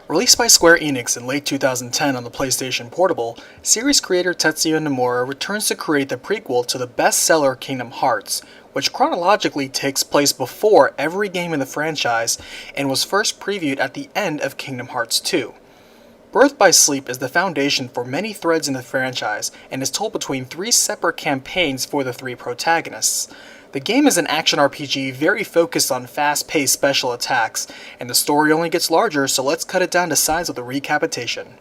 Released by Square Enix in late 2010 on the PlayStation Portable, series creator Tetsuya Nomura returns to create the prequel to the bestseller Kingdom Hearts, which chronologically takes place before every game in the franchise and was first previewed at the end of Kingdom Hearts 2. Birth by Sleep is the foundation for many threads in the franchise and is told between three separate campaigns for the three protagonists. The game is an action RPG very focused on fast-paced special attacks, and the story only gets larger, so let's cut it down to size with a recapitation.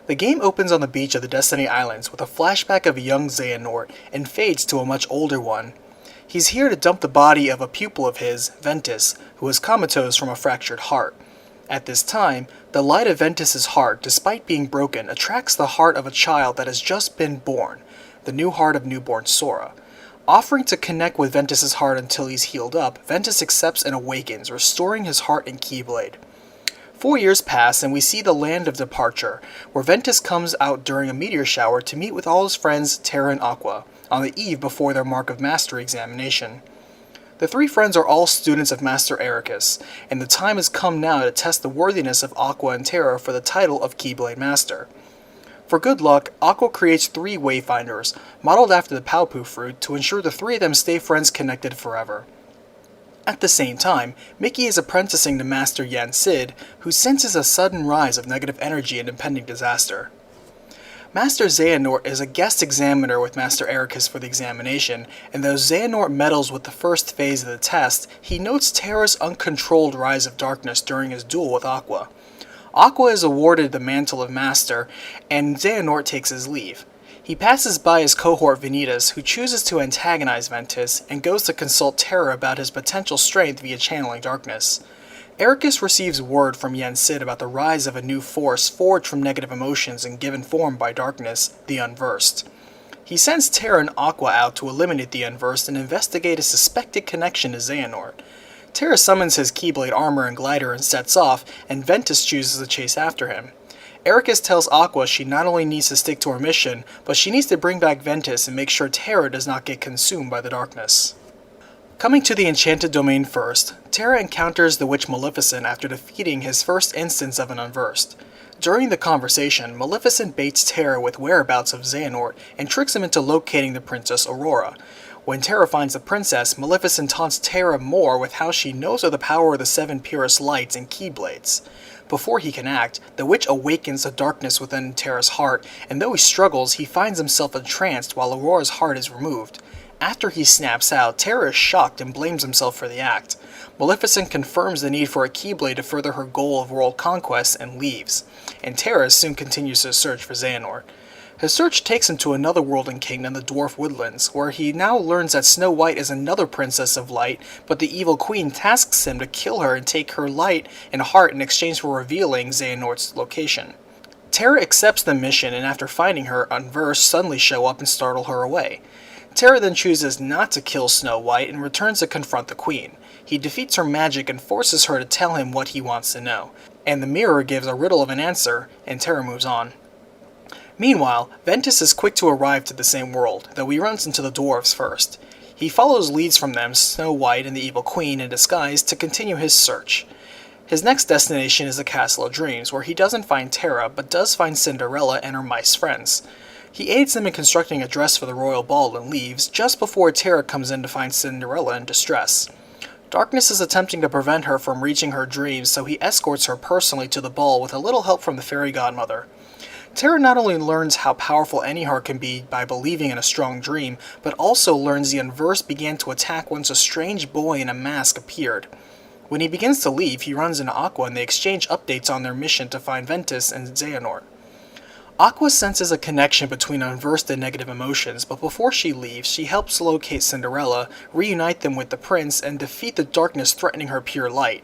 The game opens on the beach of the Destiny Islands with a flashback of a young Xehanort and fades to a much older one. He's here to dump the body of a pupil of his, Ventus, who is comatose from a fractured heart. At this time, the light of Ventus's heart, despite being broken, attracts the heart of a child that has just been born, the new heart of newborn Sora. Offering to connect with Ventus's heart until he's healed up, Ventus accepts and awakens, restoring his heart and Keyblade. 4 years pass and we see the land of departure, where Ventus comes out during a meteor shower to meet with all his friends Terra and Aqua, on the eve before their Mark of Mastery examination. The three friends are all students of Master Ericus, and the time has come now to test the worthiness of Aqua and Terra for the title of Keyblade Master. For good luck, Aqua creates 3 Wayfinders, modeled after the Paopu fruit, to ensure the 3 of them stay friends connected forever. At the same time, Mickey is apprenticing to Master Sid, who senses a sudden rise of negative energy and impending disaster. Master Xehanort is a guest examiner with Master Ericus for the examination, and though Xehanort meddles with the first phase of the test, he notes Terra's uncontrolled rise of darkness during his duel with Aqua. Aqua is awarded the mantle of Master, and Xehanort takes his leave. He passes by his cohort Vanitas, who chooses to antagonize Ventus, and goes to consult Terra about his potential strength via channeling darkness. Ericus receives word from Sid about the rise of a new force forged from negative emotions and given form by darkness, the unversed. He sends Terra and Aqua out to eliminate the unversed and investigate a suspected connection to Xehanort. Terra summons his Keyblade armor and glider and sets off, and Ventus chooses to chase after him. Ericus tells Aqua she not only needs to stick to her mission, but she needs to bring back Ventus and make sure Terra does not get consumed by the darkness. Coming to the Enchanted Domain first, Terra encounters the Witch Maleficent after defeating his first instance of an unversed. During the conversation, Maleficent baits Terra with whereabouts of Xehanort and tricks him into locating the Princess Aurora. When Terra finds the princess, Maleficent taunts Terra more with how she knows of the power of the 7 purest lights and Keyblades. Before he can act, the witch awakens the darkness within Terra's heart, and though he struggles, he finds himself entranced while Aurora's heart is removed. After he snaps out, Terra is shocked and blames himself for the act. Maleficent confirms the need for a Keyblade to further her goal of world conquest and leaves, and Terra soon continues to search for Xehanort. His search takes him to another world and kingdom, the Dwarf Woodlands, where he now learns that Snow White is another princess of light, but the evil queen tasks him to kill her and take her light and heart in exchange for revealing Xehanort's location. Terra accepts the mission, and after finding her, unversed suddenly show up and startle her away. Terra then chooses not to kill Snow White and returns to confront the queen. He defeats her magic and forces her to tell him what he wants to know, and the mirror gives a riddle of an answer, and Terra moves on. Meanwhile, Ventus is quick to arrive to the same world, though he runs into the dwarves first. He follows leads from them, Snow White and the evil queen in disguise, to continue his search. His next destination is the Castle of Dreams, where he doesn't find Terra, but does find Cinderella and her mice friends. He aids them in constructing a dress for the royal ball and leaves, just before Terra comes in to find Cinderella in distress. Darkness is attempting to prevent her from reaching her dreams, so he escorts her personally to the ball with a little help from the fairy godmother. Terra not only learns how powerful any heart can be by believing in a strong dream, but also learns the unversed began to attack once a strange boy in a mask appeared. When he begins to leave, he runs into Aqua and they exchange updates on their mission to find Ventus and Xehanort. Aqua senses a connection between unversed and negative emotions, but before she leaves, she helps locate Cinderella, reunite them with the prince, and defeat the darkness threatening her pure light.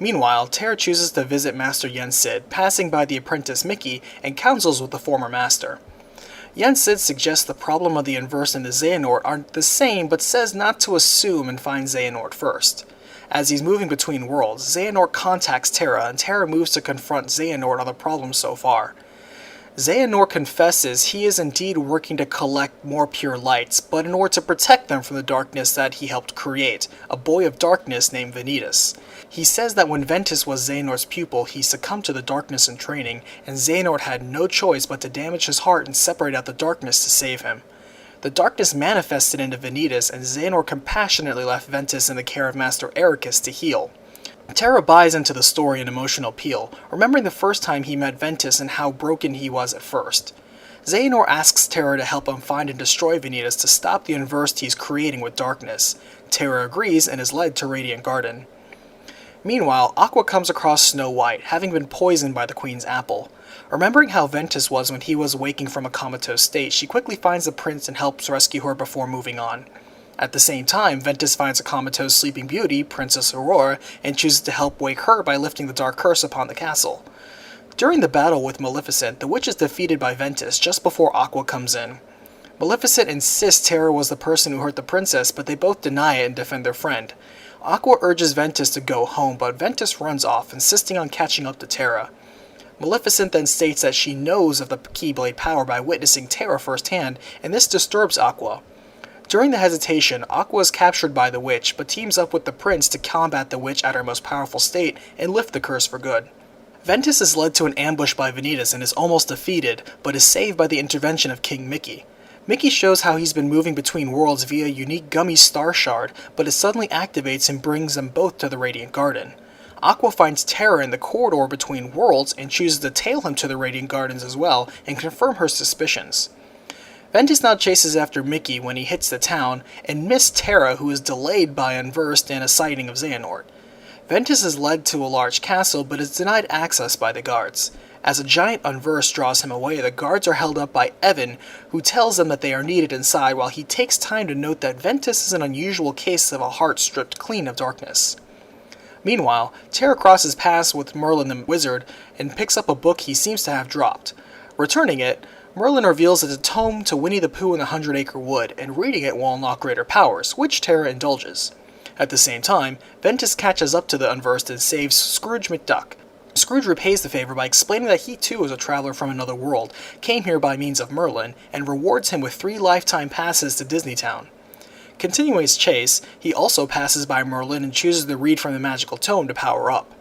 Meanwhile, Terra chooses to visit Master Sid, passing by the apprentice Mickey, and counsels with the former master. Sid suggests the problem of the unversed and the Xehanort aren't the same, but says not to assume and find Xehanort first. As he's moving between worlds, Xehanort contacts Terra, and Terra moves to confront Xehanort on the problem so far. Xehanort confesses he is indeed working to collect more pure lights, but in order to protect them from the darkness that he helped create, a boy of darkness named Vanitas. He says that when Ventus was Xehanort's pupil, he succumbed to the darkness in training, and Xehanort had no choice but to damage his heart and separate out the darkness to save him. The darkness manifested into Vanitas, and Xehanort compassionately left Ventus in the care of Master Ericus to heal. Terra buys into the story and emotional appeal, remembering the first time he met Ventus and how broken he was at first. Xehanort asks Terra to help him find and destroy Vanitas to stop the unversed he's creating with darkness. Terra agrees and is led to Radiant Garden. Meanwhile, Aqua comes across Snow White, having been poisoned by the Queen's apple. Remembering how Ventus was when he was waking from a comatose state, she quickly finds the prince and helps rescue her before moving on. At the same time, Ventus finds a comatose Sleeping Beauty, Princess Aurora, and chooses to help wake her by lifting the dark curse upon the castle. During the battle with Maleficent, the witch is defeated by Ventus just before Aqua comes in. Maleficent insists Terra was the person who hurt the princess, but they both deny it and defend their friend. Aqua urges Ventus to go home, but Ventus runs off, insisting on catching up to Terra. Maleficent then states that she knows of the Keyblade power by witnessing Terra firsthand, and this disturbs Aqua. During the hesitation, Aqua is captured by the witch, but teams up with the prince to combat the witch at her most powerful state and lift the curse for good. Ventus is led to an ambush by Vanitas and is almost defeated, but is saved by the intervention of King Mickey. Mickey shows how he's been moving between worlds via a unique gummy star shard, but it suddenly activates and brings them both to the Radiant Garden. Aqua finds Terra in the corridor between worlds and chooses to tail him to the Radiant Gardens as well and confirm her suspicions. Ventus now chases after Mickey when he hits the town and misses Terra, who is delayed by Unversed and a sighting of Xehanort. Ventus is led to a large castle but is denied access by the guards. As a giant Unversed draws him away, the guards are held up by Evan, who tells them that they are needed inside while he takes time to note that Ventus is an unusual case of a heart stripped clean of darkness. Meanwhile, Terra crosses paths with Merlin the wizard and picks up a book he seems to have dropped. Returning it, Merlin reveals it's a tome to Winnie the Pooh in the 100-Acre Wood, and reading it will unlock greater powers, which Terra indulges. At the same time, Ventus catches up to the Unversed and saves Scrooge McDuck. Scrooge repays the favor by explaining that he too is a traveler from another world, came here by means of Merlin, and rewards him with 3 lifetime passes to Disneytown. Continuing his chase, he also passes by Merlin and chooses to read from the magical tome to power up.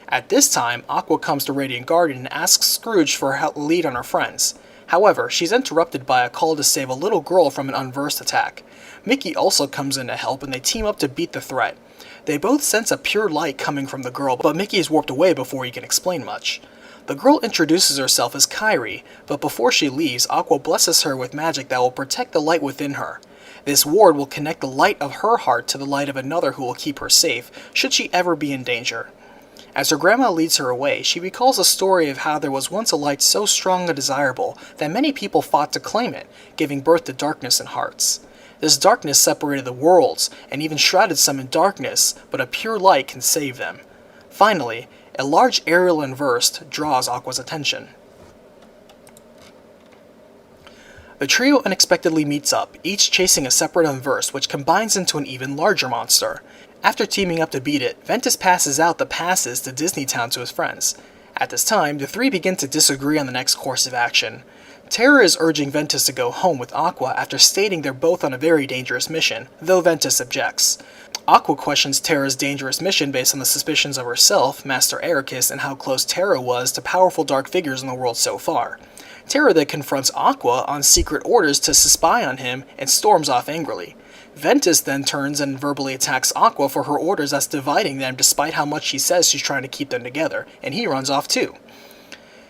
At this time, Aqua comes to Radiant Garden and asks Scrooge for a lead on her friends. However, she's interrupted by a call to save a little girl from an Unversed attack. Mickey also comes in to help and they team up to beat the threat. They both sense a pure light coming from the girl, but Mickey is warped away before he can explain much. The girl introduces herself as Kyrie, but before she leaves, Aqua blesses her with magic that will protect the light within her. This ward will connect the light of her heart to the light of another who will keep her safe, should she ever be in danger. As her grandma leads her away, she recalls a story of how there was once a light so strong and desirable that many people fought to claim it, giving birth to darkness in hearts. This darkness separated the worlds, and even shrouded some in darkness, but a pure light can save them. Finally, a large aerial Unversed draws Aqua's attention. The trio unexpectedly meets up, each chasing a separate Unversed, which combines into an even larger monster. After teaming up to beat it, Ventus passes out the passes to Disneytown to his friends. At this time, the three begin to disagree on the next course of action. Terra is urging Ventus to go home with Aqua after stating they're both on a very dangerous mission, though Ventus objects. Aqua questions Terra's dangerous mission based on the suspicions of herself, Master Ericus, and how close Terra was to powerful dark figures in the world so far. Terra then confronts Aqua on secret orders to spy on him and storms off angrily. Ventus then turns and verbally attacks Aqua for her orders that's dividing them despite how much she says she's trying to keep them together, and he runs off too.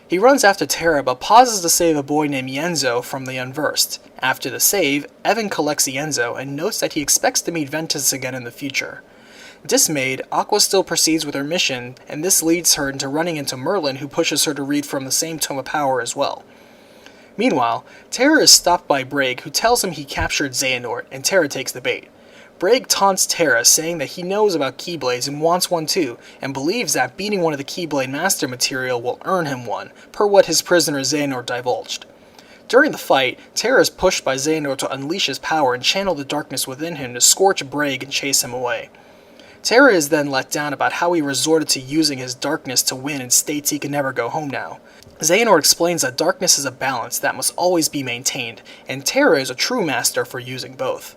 He runs after Terra but pauses to save a boy named Yenzo from the Unversed. After the save, Evan collects Yenzo and notes that he expects to meet Ventus again in the future. Dismayed, Aqua still proceeds with her mission, and this leads her into running into Merlin, who pushes her to read from the same Tome of Power as well. Meanwhile, Terra is stopped by Braig, who tells him he captured Xehanort, and Terra takes the bait. Braig taunts Terra, saying that he knows about Keyblades and wants one too, and believes that beating one of the Keyblade Master material will earn him one, per what his prisoner Xehanort divulged. During the fight, Terra is pushed by Xehanort to unleash his power and channel the darkness within him to scorch Braig and chase him away. Terra is then let down about how he resorted to using his darkness to win and states he can never go home now. Xehanort explains that darkness is a balance that must always be maintained, and Terra is a true master for using both.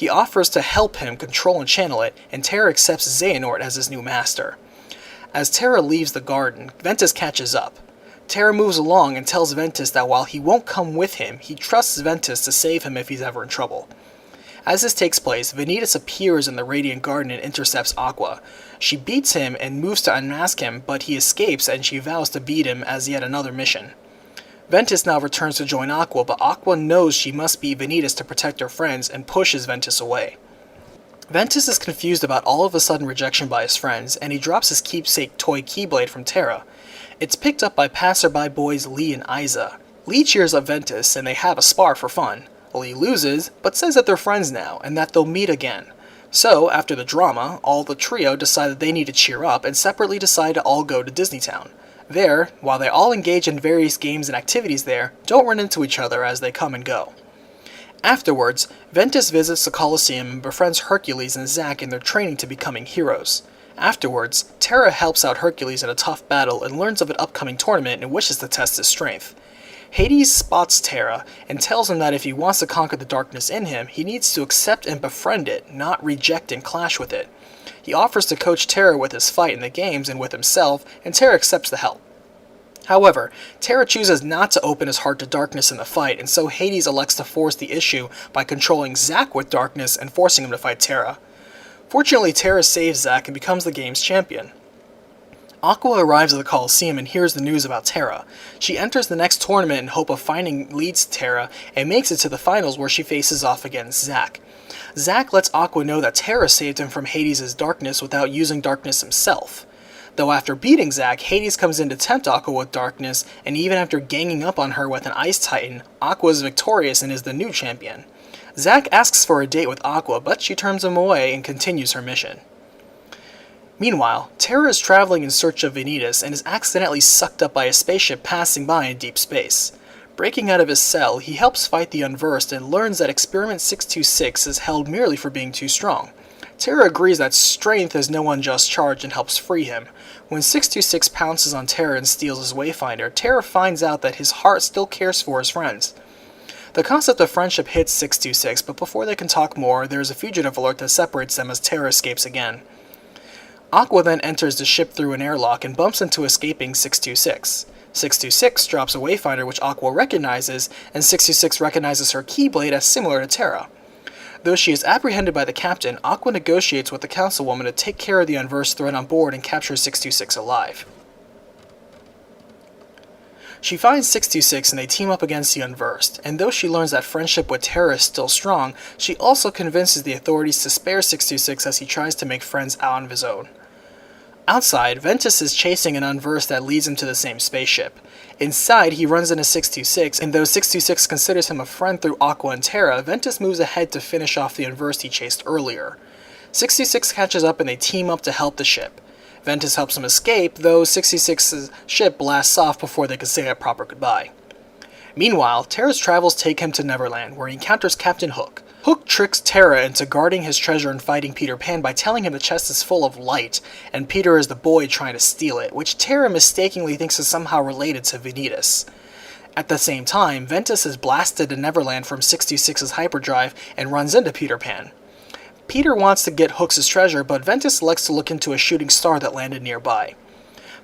He offers to help him control and channel it, and Terra accepts Xehanort as his new master. As Terra leaves the garden, Ventus catches up. Terra moves along and tells Ventus that while he won't come with him, he trusts Ventus to save him if he's ever in trouble. As this takes place, Vanitas appears in the Radiant Garden and intercepts Aqua. She beats him and moves to unmask him, but he escapes and she vows to beat him as yet another mission. Ventus now returns to join Aqua, but Aqua knows she must beat Vanitas to protect her friends and pushes Ventus away. Ventus is confused about all of a sudden rejection by his friends, and he drops his keepsake toy Keyblade from Terra. It's picked up by passerby boys Lee and Isa. Lee cheers up Ventus, and they have a spar for fun. Lee loses, but says that they're friends now, and that they'll meet again. So, after the drama, all the trio decide that they need to cheer up, and separately decide to all go to Disneytown. There, while they all engage in various games and activities there, don't run into each other as they come and go. Afterwards, Ventus visits the Colosseum and befriends Hercules and Zack in their training to becoming heroes. Afterwards, Terra helps out Hercules in a tough battle and learns of an upcoming tournament and wishes to test his strength. Hades spots Terra and tells him that if he wants to conquer the darkness in him, he needs to accept and befriend it, not reject and clash with it. He offers to coach Terra with his fight in the games and with himself, and Terra accepts the help. However, Terra chooses not to open his heart to darkness in the fight, and so Hades elects to force the issue by controlling Zack with darkness and forcing him to fight Terra. Fortunately, Terra saves Zack and becomes the game's champion. Aqua arrives at the Colosseum and hears the news about Terra. She enters the next tournament in hope of finding leads Terra and makes it to the finals where she faces off against Zack. Zack lets Aqua know that Terra saved him from Hades' darkness without using darkness himself. Though after beating Zack, Hades comes in to tempt Aqua with darkness, and even after ganging up on her with an Ice Titan, Aqua is victorious and is the new champion. Zack asks for a date with Aqua, but she turns him away and continues her mission. Meanwhile, Terra is traveling in search of Vanitas and is accidentally sucked up by a spaceship passing by in deep space. Breaking out of his cell, he helps fight the Unversed and learns that Experiment 626 is held merely for being too strong. Terra agrees that strength is no unjust charge and helps free him. When 626 pounces on Terra and steals his Wayfinder, Terra finds out that his heart still cares for his friends. The concept of friendship hits 626, but before they can talk more, there is a fugitive alert that separates them as Terra escapes again. Aqua then enters the ship through an airlock and bumps into escaping 626. 626 drops a Wayfinder which Aqua recognizes, and 626 recognizes her Keyblade as similar to Terra. Though she is apprehended by the captain, Aqua negotiates with the councilwoman to take care of the Unversed threat on board and capture 626 alive. She finds 626 and they team up against the Unversed, and though she learns that friendship with Terra is still strong, she also convinces the authorities to spare 626 as he tries to make friends out of his own. Outside, Ventus is chasing an Unversed that leads him to the same spaceship. Inside, he runs into 626, and though 626 considers him a friend through Aqua and Terra, Ventus moves ahead to finish off the Unversed he chased earlier. 626 catches up and they team up to help the ship. Ventus helps him escape, though 626's ship blasts off before they can say a proper goodbye. Meanwhile, Terra's travels take him to Neverland, where he encounters Captain Hook. Hook tricks Terra into guarding his treasure and fighting Peter Pan by telling him the chest is full of light, and Peter is the boy trying to steal it, which Terra mistakenly thinks is somehow related to Vanitas. At the same time, Ventus is blasted to Neverland from 626's hyperdrive and runs into Peter Pan. Peter wants to get Hook's treasure, but Ventus elects to look into a shooting star that landed nearby.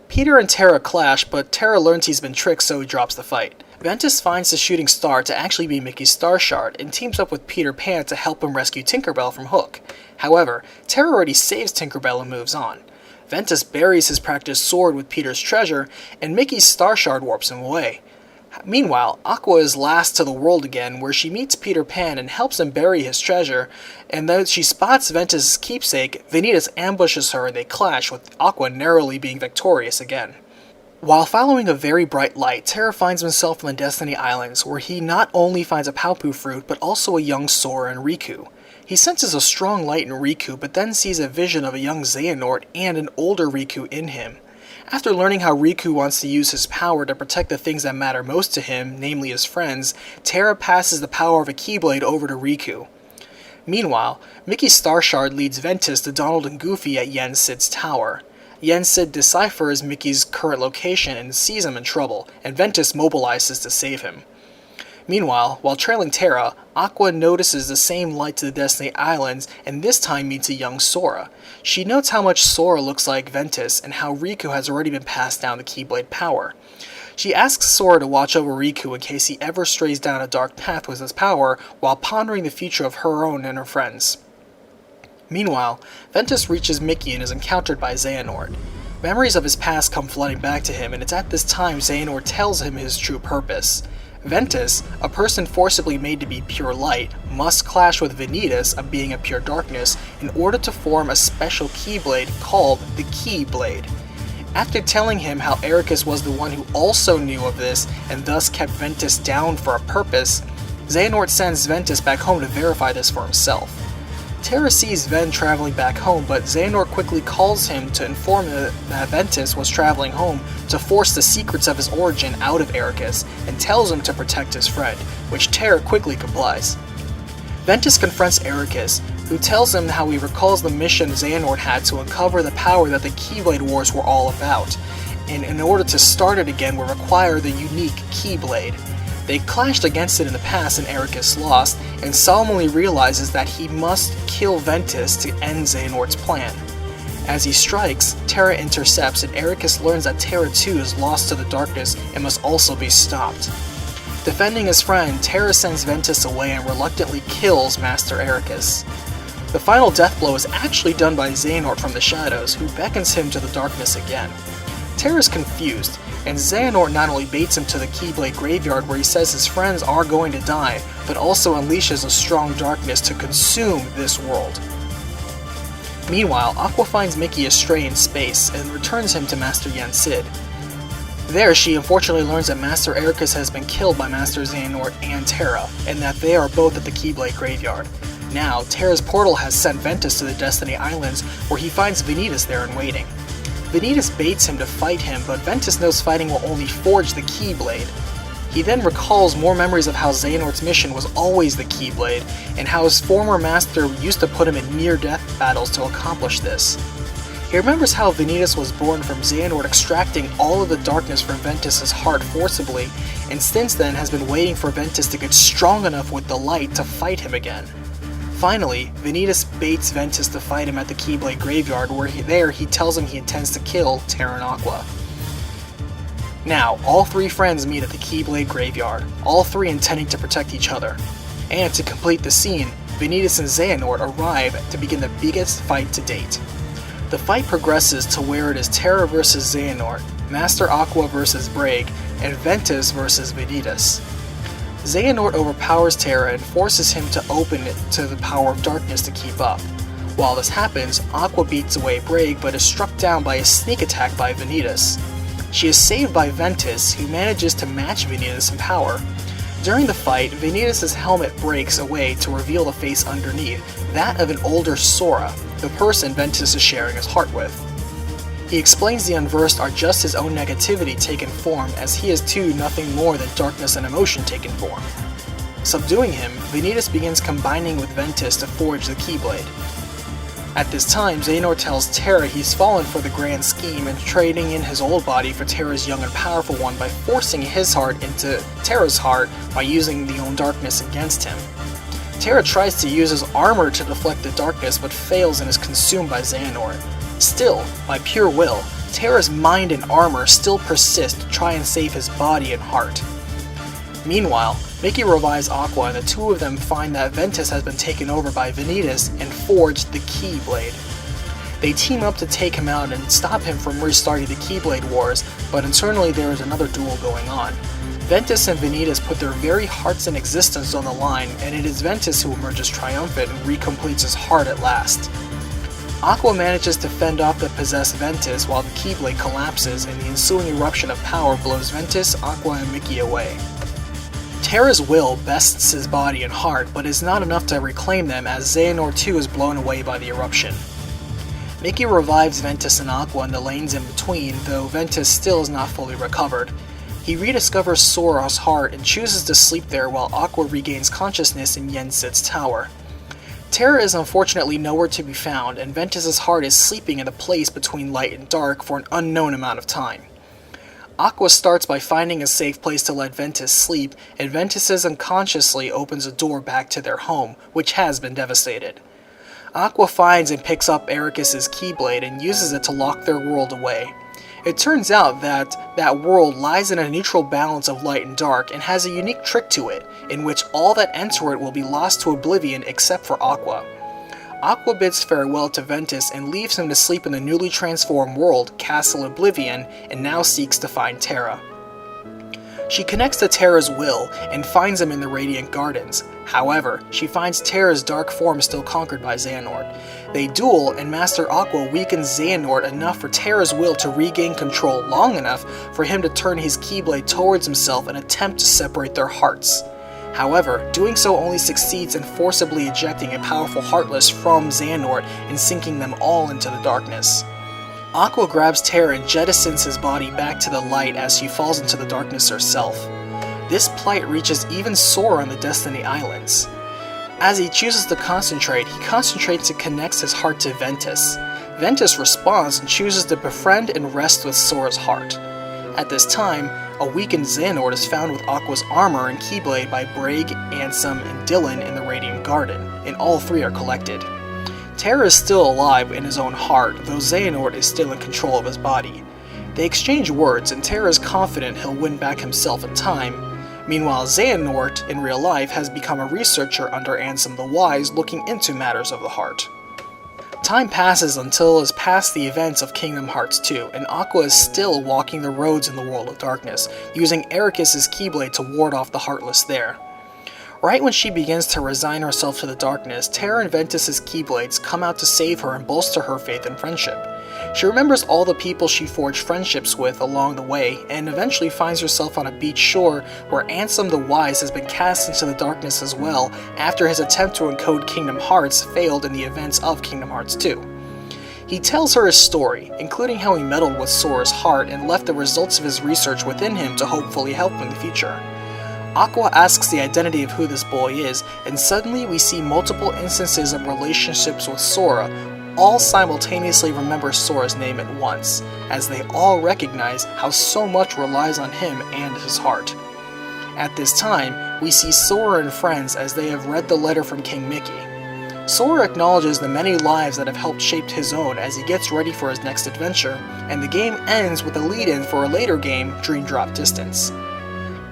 Peter and Terra clash, but Terra learns he's been tricked, so he drops the fight. Ventus finds the shooting star to actually be Mickey's star shard and teams up with Peter Pan to help him rescue Tinkerbell from Hook. However, Terra already saves Tinkerbell and moves on. Ventus buries his practiced sword with Peter's treasure, and Mickey's star shard warps him away. Meanwhile, Aqua is last to the world again, where she meets Peter Pan and helps him bury his treasure, and though she spots Ventus' keepsake, Vanitas ambushes her and they clash, with Aqua narrowly being victorious again. While following a very bright light, Terra finds himself on the Destiny Islands, where he not only finds a Paupu fruit, but also a young Sora and Riku. He senses a strong light in Riku, but then sees a vision of a young Xehanort and an older Riku in him. After learning how Riku wants to use his power to protect the things that matter most to him, namely his friends, Terra passes the power of a Keyblade over to Riku. Meanwhile, Mickey's Star Shard leads Ventus to Donald and Goofy at Yen Sid's tower. Yen Sid deciphers Mickey's current location and sees him in trouble, and Ventus mobilizes to save him. Meanwhile, while trailing Terra, Aqua notices the same light to the Destiny Islands and this time meets a young Sora. She notes how much Sora looks like Ventus and how Riku has already been passed down the Keyblade power. She asks Sora to watch over Riku in case he ever strays down a dark path with his power while pondering the future of her own and her friends. Meanwhile, Ventus reaches Mickey and is encountered by Xehanort. Memories of his past come flooding back to him, and it's at this time Xehanort tells him his true purpose. Ventus, a person forcibly made to be pure light, must clash with Vanitas, a being of pure darkness, in order to form a special Keyblade called the Keyblade. After telling him how Ericus was the one who also knew of this and thus kept Ventus down for a purpose, Xehanort sends Ventus back home to verify this for himself. Terra sees Ven traveling back home, but Xehanort quickly calls him to inform him that Ventus was traveling home to force the secrets of his origin out of Ericus, and tells him to protect his friend, which Terra quickly complies. Ventus confronts Ericus, who tells him how he recalls the mission Xehanort had to uncover the power that the Keyblade Wars were all about, and in order to start it again would require the unique Keyblade. They clashed against it in the past and Ericus lost, and solemnly realizes that he must kill Ventus to end Xehanort's plan. As he strikes, Terra intercepts and Ericus learns that Terra too is lost to the darkness and must also be stopped. Defending his friend, Terra sends Ventus away and reluctantly kills Master Ericus. The final death blow is actually done by Xehanort from the shadows, who beckons him to the darkness again. Terra is confused, and Xehanort not only baits him to the Keyblade graveyard where he says his friends are going to die, but also unleashes a strong darkness to consume this world. Meanwhile, Aqua finds Mickey astray in space and returns him to Master Yen Sid. There, she unfortunately learns that Master Ericus has been killed by Master Xehanort and Terra, and that they are both at the Keyblade graveyard. Now, Terra's portal has sent Ventus to the Destiny Islands, where he finds Vanitas there and waiting. Vanitas baits him to fight him, but Ventus knows fighting will only forge the Keyblade. He then recalls more memories of how Xehanort's mission was always the Keyblade, and how his former master used to put him in near-death battles to accomplish this. He remembers how Vanitas was born from Xehanort extracting all of the darkness from Ventus' heart forcibly, and since then has been waiting for Ventus to get strong enough with the light to fight him again. Finally, Vanitas baits Ventus to fight him at the Keyblade graveyard, where he tells him he intends to kill Terra and Aqua. Now, all three friends meet at the Keyblade graveyard, all three intending to protect each other. And to complete the scene, Vanitas and Xehanort arrive to begin the biggest fight to date. The fight progresses to where it is Terra vs Xehanort, Master Aqua vs Braig, and Ventus vs Vanitas. Xehanort overpowers Terra and forces him to open it to the power of darkness to keep up. While this happens, Aqua beats away Braig but is struck down by a sneak attack by Vanitas. She is saved by Ventus, who manages to match Vanitas in power. During the fight, Vanitas' helmet breaks away to reveal the face underneath, that of an older Sora, the person Ventus is sharing his heart with. He explains the unversed are just his own negativity taken form, as he is too nothing more than darkness and emotion taken form. Subduing him, Vanitas begins combining with Ventus to forge the Keyblade. At this time, Xehanort tells Terra he's fallen for the grand scheme and trading in his old body for Terra's young and powerful one by forcing his heart into Terra's heart by using the own darkness against him. Terra tries to use his armor to deflect the darkness but fails and is consumed by Xehanort. Still, by pure will, Terra's mind and armor still persist to try and save his body and heart. Meanwhile, Mickey revives Aqua and the two of them find that Ventus has been taken over by Vanitas and forged the Keyblade. They team up to take him out and stop him from restarting the Keyblade Wars, but internally there is another duel going on. Ventus and Vanitas put their very hearts and existence on the line, and it is Ventus who emerges triumphant and recompletes his heart at last. Aqua manages to fend off the possessed Ventus while the Keyblade collapses and the ensuing eruption of power blows Ventus, Aqua, and Mickey away. Terra's will bests his body and heart, but is not enough to reclaim them as Xehanort too is blown away by the eruption. Mickey revives Ventus and Aqua in the lanes in between, though Ventus still is not fully recovered. He rediscovers Sora's heart and chooses to sleep there while Aqua regains consciousness in Yen Sid's tower. Terra is unfortunately nowhere to be found, and Ventus' heart is sleeping in a place between light and dark for an unknown amount of time. Aqua starts by finding a safe place to let Ventus sleep, and Ventus unconsciously opens a door back to their home, which has been devastated. Aqua finds and picks up Ericus's Keyblade and uses it to lock their world away. It turns out that that world lies in a neutral balance of light and dark and has a unique trick to it, in which all that enter it will be lost to oblivion except for Aqua. Aqua bids farewell to Ventus and leaves him to sleep in the newly transformed world, Castle Oblivion, and now seeks to find Terra. She connects to Terra's will and finds him in the Radiant Gardens. However, she finds Terra's dark form still conquered by Xehanort. They duel, and Master Aqua weakens Xehanort enough for Terra's will to regain control long enough for him to turn his Keyblade towards himself and attempt to separate their hearts. However, doing so only succeeds in forcibly ejecting a powerful Heartless from Xehanort and sinking them all into the darkness. Aqua grabs Terra and jettisons his body back to the light as she falls into the darkness herself. This plight reaches even Sora on the Destiny Islands. As he chooses to concentrate, he concentrates and connects his heart to Ventus. Ventus responds and chooses to befriend and rest with Sora's heart. At this time, a weakened Xehanort is found with Aqua's armor and Keyblade by Braig, Ansem, and Dylan in the Radiant Garden, and all three are collected. Terra is still alive in his own heart, though Xehanort is still in control of his body. They exchange words, and Terra is confident he'll win back himself in time. Meanwhile, Xehanort, in real life, has become a researcher under Ansem the Wise looking into matters of the heart. Time passes until it is past the events of Kingdom Hearts 2, and Aqua is still walking the roads in the World of Darkness, using Ericus's Keyblade to ward off the Heartless there. Right when she begins to resign herself to the darkness, Terra and Ventus's Keyblades come out to save her and bolster her faith and friendship. She remembers all the people she forged friendships with along the way, and eventually finds herself on a beach shore where Ansem the Wise has been cast into the darkness as well after his attempt to encode Kingdom Hearts failed in the events of Kingdom Hearts 2. He tells her his story, including how he meddled with Sora's heart and left the results of his research within him to hopefully help him in the future. Aqua asks the identity of who this boy is, and suddenly we see multiple instances of relationships with Sora, all simultaneously remember Sora's name at once, as they all recognize how so much relies on him and his heart. At this time, we see Sora and friends as they have read the letter from King Mickey. Sora acknowledges the many lives that have helped shape his own as he gets ready for his next adventure, and the game ends with a lead-in for a later game, Dream Drop Distance.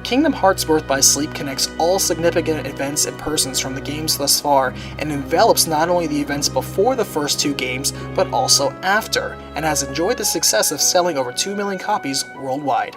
Kingdom Hearts Birth by Sleep connects all significant events and persons from the games thus far, and envelops not only the events before the first two games, but also after, and has enjoyed the success of selling over 2 million copies worldwide.